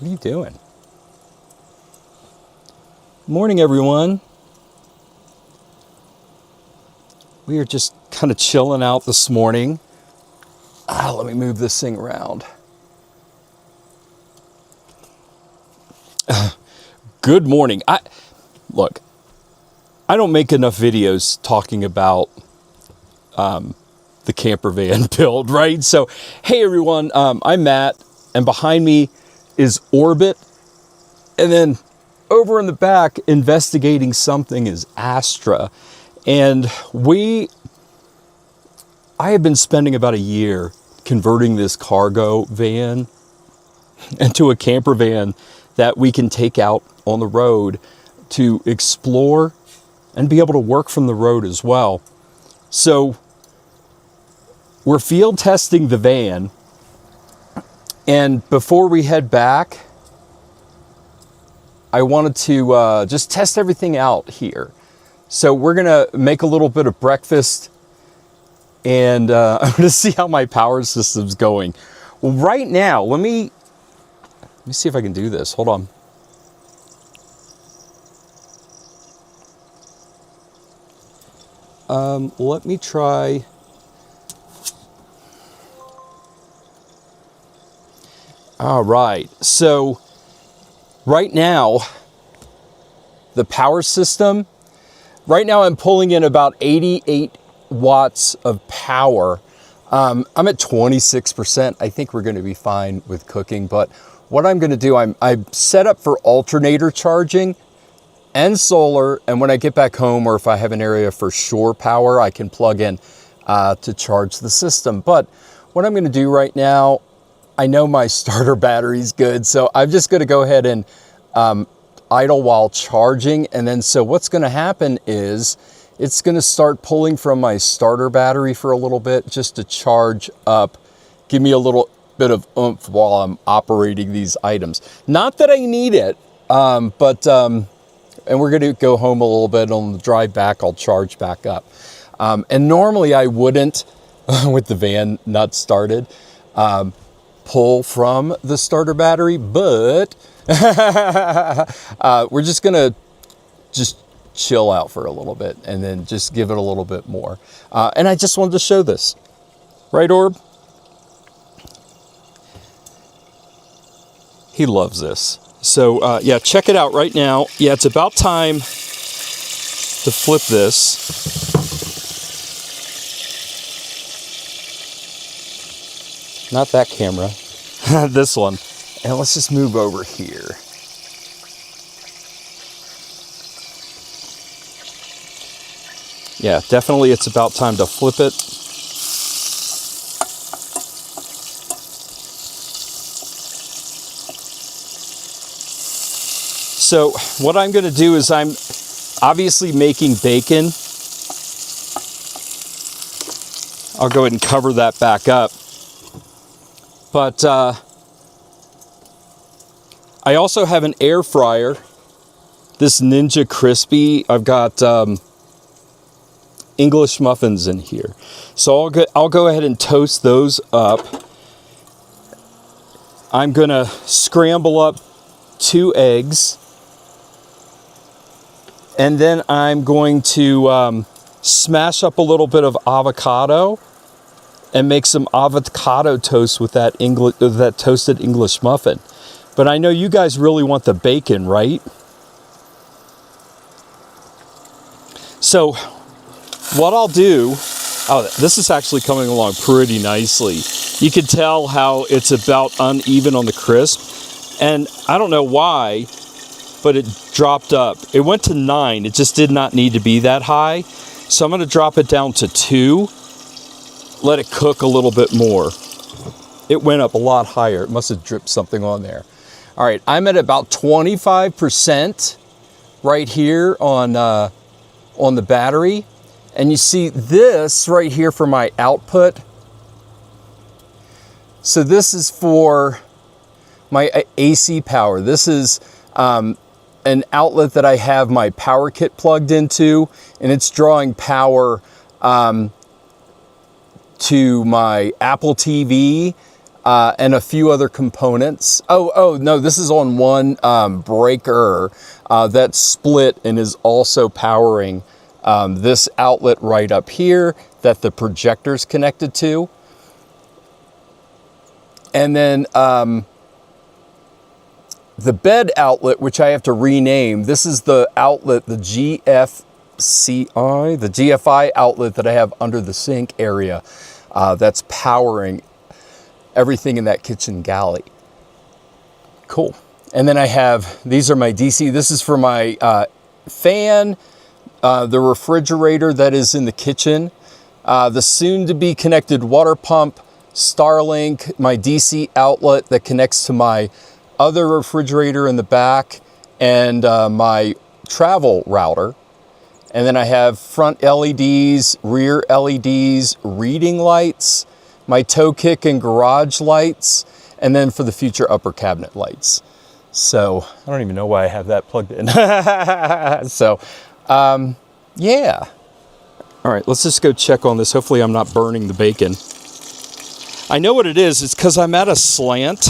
What are you doing? Morning, everyone. We are just kind of chilling out this morning. Let me move this thing around. Good morning. Look, I don't make enough videos talking about the camper van build, right? So, hey everyone, I'm Matt, and behind me is Orbit, and then over in the back, investigating something, is Astra. And I have been spending about a year converting this cargo van into a camper van that we can take out on the road to explore and be able to work from the road as well. So we're field testing the van, and before we head back, I wanted to just test everything out here. So we're gonna make a little bit of breakfast, and I'm gonna see how my power system's going. Well, right now, let me see if I can do this. Hold on. Let me try. All right, so right now, the power system, right now I'm pulling in about 88 watts of power. I'm at 26%. I think we're gonna be fine with cooking, but what I'm gonna do, I'm set up for alternator charging and solar, and when I get back home, or if I have an area for shore power, I can plug in to charge the system. But what I'm gonna do right now, I know my starter battery's good, so I'm just gonna go ahead and idle while charging. And then so what's gonna happen is it's gonna start pulling from my starter battery for a little bit just to charge up, give me a little bit of oomph while I'm operating these items. Not that I need it, and we're gonna go home a little bit. On the drive back, I'll charge back up. And normally I wouldn't, with the van not started, pull from the starter battery, but we're just gonna chill out for a little bit and then just give it a little bit more. And I just wanted to show this, right, Orb? He loves this. So yeah, check it out right now. Yeah, it's about time to flip this. Not that camera, this one. And let's just move over here. Yeah, definitely it's about time to flip it. So what I'm gonna do is I'm obviously making bacon. I'll go ahead and cover that back up. But I also have an air fryer, this Ninja Crispy. I've got English muffins in here. So I'll go ahead and toast those up. I'm gonna scramble up 2 eggs. And then I'm going to smash up a little bit of avocado and make some avocado toast with that toasted English muffin. But I know you guys really want the bacon, right? So what I'll do, this is actually coming along pretty nicely. You can tell how it's about uneven on the crisp. And I don't know why, but it dropped up. It went to 9. It just did not need to be that high. So I'm gonna drop it down to 2. Let it cook a little bit more. It went up a lot higher. It must have dripped something on there. All right, I'm at about 25% right here on the battery. And you see this right here for my output. So this is for my AC power. This is an outlet that I have my power kit plugged into, and it's drawing power to my Apple TV, and a few other components. Oh, no, this is on one breaker that's split and is also powering this outlet right up here that the projector's connected to. And then the bed outlet, which I have to rename, this is the outlet, the GFI outlet that I have under the sink area that's powering everything in that kitchen galley. Cool. And then I have, these are my DC. This is for my fan, the refrigerator that is in the kitchen, the soon-to-be connected water pump, Starlink, my DC outlet that connects to my other refrigerator in the back, and my travel router. And then I have front LEDs, rear LEDs, reading lights, my toe kick and garage lights, and then for the future upper cabinet lights. So I don't even know why I have that plugged in. So yeah. All right, let's just go check on this. Hopefully I'm not burning the bacon. I know what it is. It's because I'm at a slant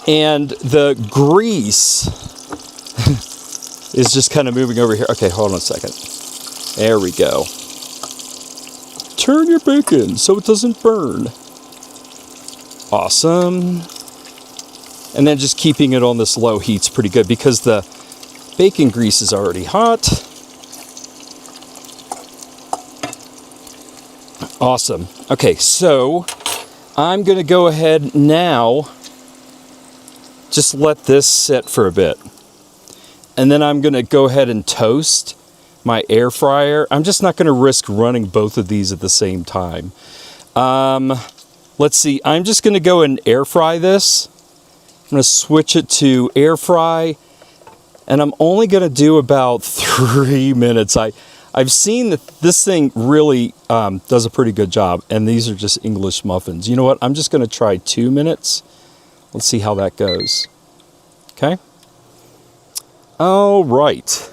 and the grease is just kind of moving over here. Okay, hold on a second. There we go. Turn your bacon so it doesn't burn. Awesome. And then just keeping it on this low heat's pretty good because the bacon grease is already hot. Awesome. Okay, so I'm going to go ahead now, just let this sit for a bit. And then I'm going to go ahead and toast my air fryer. I'm just not going to risk running both of these at the same time. Let's see. I'm just going to go and air fry this. I'm going to switch it to air fry. And I'm only going to do about 3 minutes. I've seen that this thing really does a pretty good job. And these are just English muffins. You know what? I'm just going to try 2 minutes. Let's see how that goes. Okay. All right.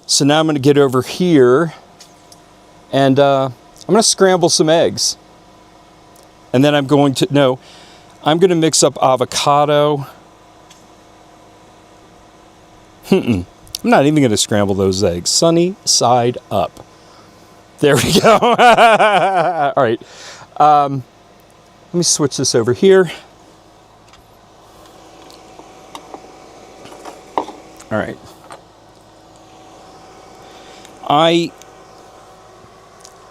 So now I'm going to get over here and I'm going to scramble some eggs. And then I'm going to mix up avocado. I'm not even going to scramble those eggs. Sunny side up. There we go. All right. Let me switch this over here. All right. I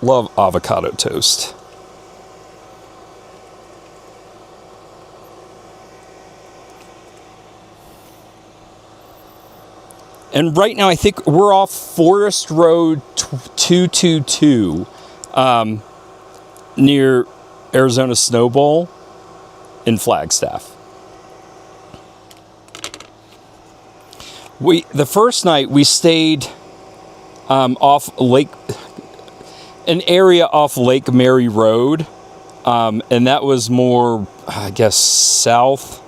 love avocado toast. And right now I think we're off Forest Road 222 near Arizona Snow Bowl in Flagstaff. The first night we stayed off an area off Lake Mary Road, and that was more, I guess, southeast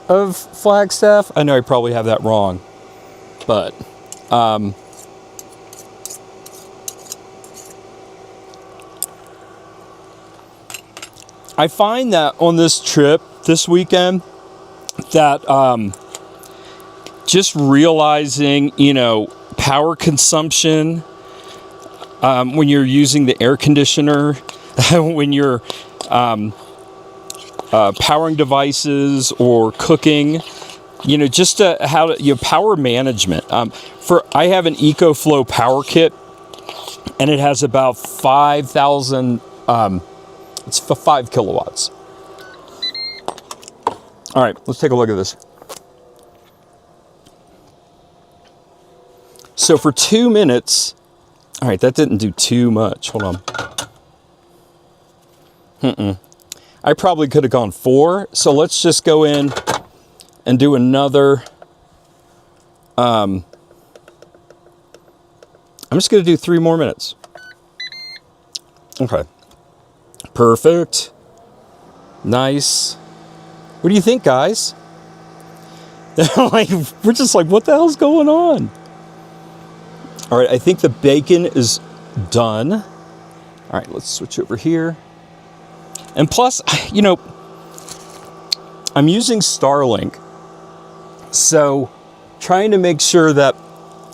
of Flagstaff. I know I probably have that wrong, but I find that on this trip this weekend that just realizing, power consumption when you're using the air conditioner, when you're powering devices or cooking, just how to power management. I have an Ecoflow Power kit, and it has about 5,000. It's 5 kilowatts. All right, let's take a look at this. So for 2 minutes, all right, that didn't do too much. Hold on. I probably could have gone 4. So let's just go in and do another. I'm just going to do 3 more minutes. Okay. Perfect. Nice. What do you think, guys? We're just like, what the hell's going on? All right, I think the bacon is done. All right, let's switch over here. And plus, you know, I'm using Starlink, so trying to make sure that,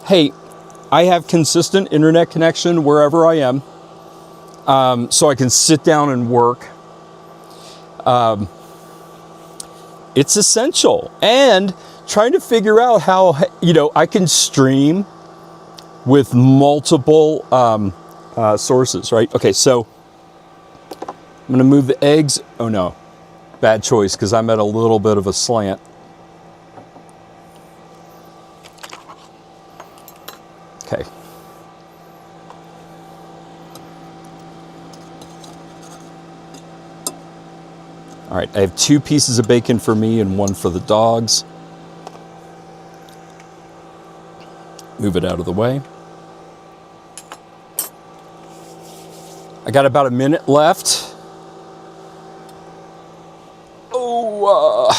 hey, I have consistent internet connection wherever I am, so I can sit down and work. It's essential. And trying to figure out how, you know, I can stream with multiple sources, right? Okay, so I'm going to move the eggs. Oh no, bad choice, because I'm at a little bit of a slant. Okay. All right, I have 2 pieces of bacon for me and 1 for the dogs. Move it out of the way. I got about a minute left. Oh,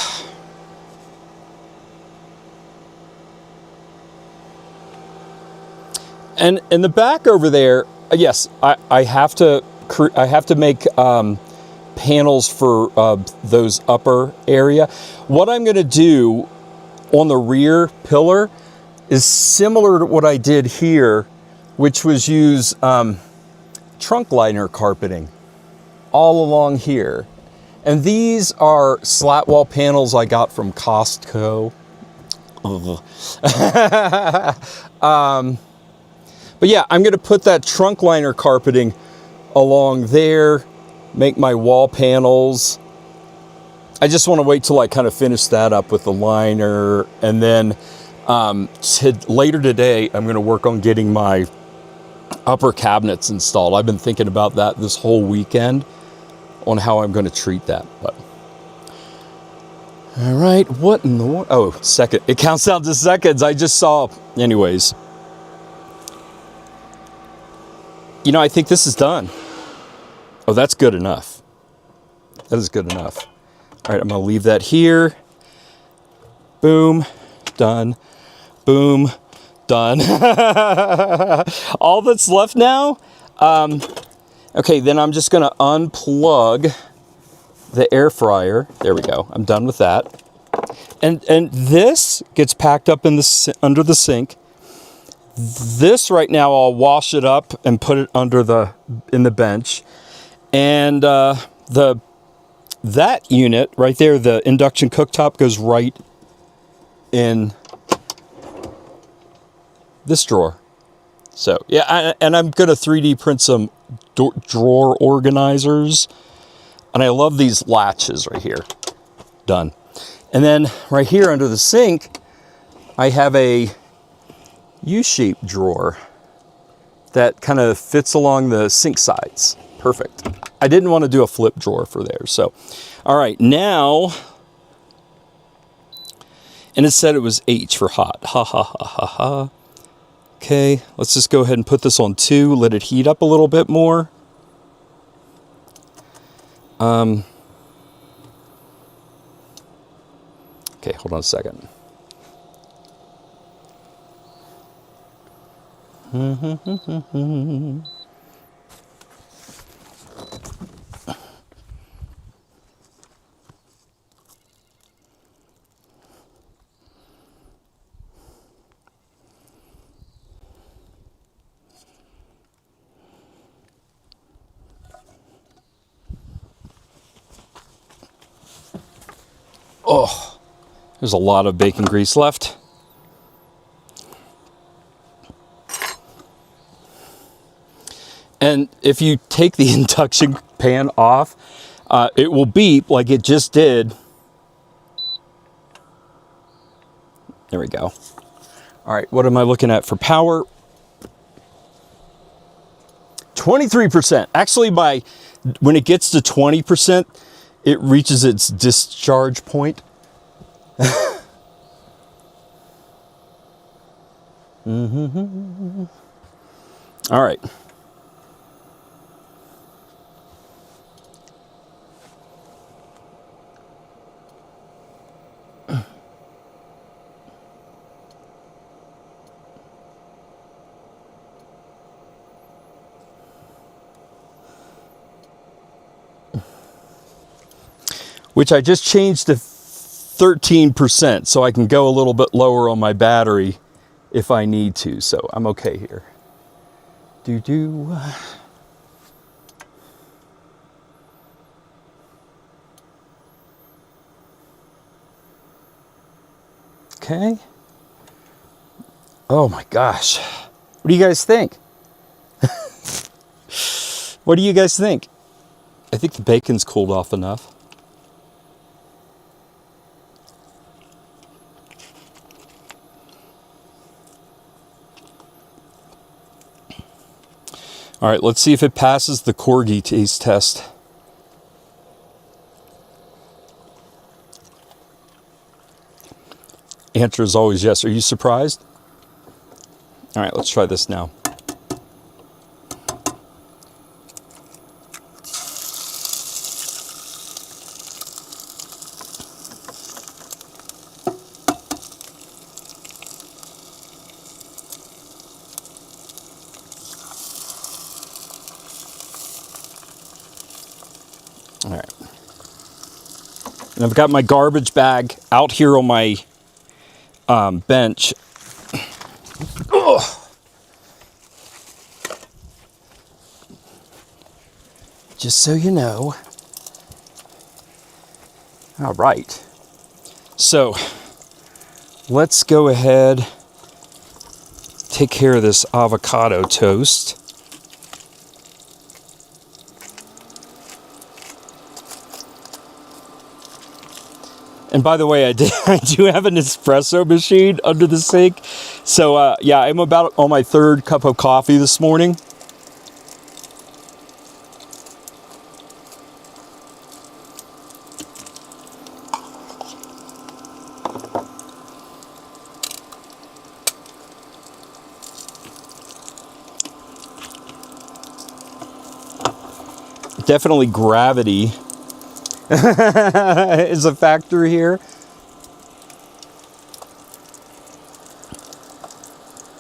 and in the back over there, yes, I have to make panels for those upper area. What I'm going to do on the rear pillar is similar to what I did here, which was use trunk liner carpeting all along here. And these are slat wall panels I got from Costco. But yeah, I'm going to put that trunk liner carpeting along there, make my wall panels. I just want to wait till I kind of finish that up with the liner. And then later today, I'm going to work on getting my upper cabinets installed. I've been thinking about that this whole weekend on how I'm going to treat that. But all right, what in the world? Oh, second. It counts down to seconds. I just saw. Anyways. You know, I think this is done. Oh, that's good enough. That is good enough. All right, I'm going to leave that here. Boom. Done. Boom. Done. All that's left now. Okay, then I'm just going to unplug the air fryer. There we go. I'm done with that. And this gets packed up in the under the sink. This right now, I'll wash it up and put it under in the bench. And that unit right there, the induction cooktop, goes right in this drawer. So yeah, and I'm gonna 3D print some drawer organizers. And I love these latches right here. Done. And then right here under the sink, I have a U-shaped drawer that kind of fits along the sink sides. Perfect. I didn't want to do a flip drawer for there. So, all right, now, and it said it was H for hot. Ha, ha, ha, ha, ha. Okay, let's just go ahead and put this on 2, let it heat up a little bit more. Okay, hold on a second. Oh, there's a lot of bacon grease left. And if you take the induction pan off, it will beep like it just did. There we go. All right, what am I looking at for power? 23%. Actually, when it gets to 20%, it reaches its discharge point. All right. which I just changed to 13%, so I can go a little bit lower on my battery if I need to. So I'm okay here. Okay. Oh my gosh. What do you guys think? What do you guys think? I think the bacon's cooled off enough. All right, let's see if it passes the Corgi taste test. Answer is always yes. Are you surprised? All right, let's try this now. All right. And I've got my garbage bag out here on my bench. Ugh. Just so you know. All right. So let's go ahead, take care of this avocado toast. And by the way, I do have an espresso machine under the sink. So yeah, I'm about on my third cup of coffee this morning. Definitely gravity is a factor here.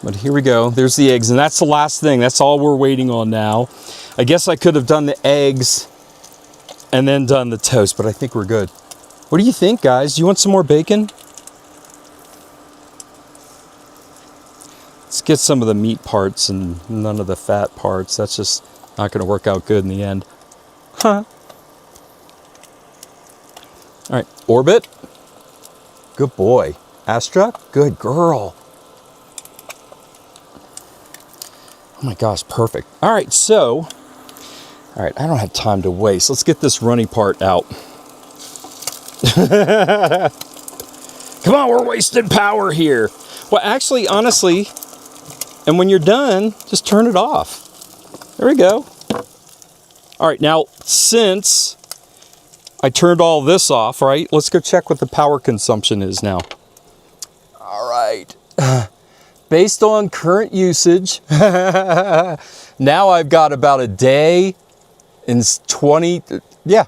But here we go. There's the eggs, and that's the last thing. That's all we're waiting on now. I guess I could have done the eggs and then done the toast, but I think we're good. What do you think, guys? Do you want some more bacon? Let's get some of the meat parts and none of the fat parts. That's just not going to work out good in the end. Huh. All right, Orbit. Good boy. Astra, good girl. Oh my gosh, perfect. All right, so, all right, I don't have time to waste. Let's get this runny part out. Come on, we're wasting power here. Well, actually, honestly, and when you're done, just turn it off. There we go. All right, now, since I turned all this off, right? Let's go check what the power consumption is now. All right. Based on current usage, now I've got about a day and 20, yeah,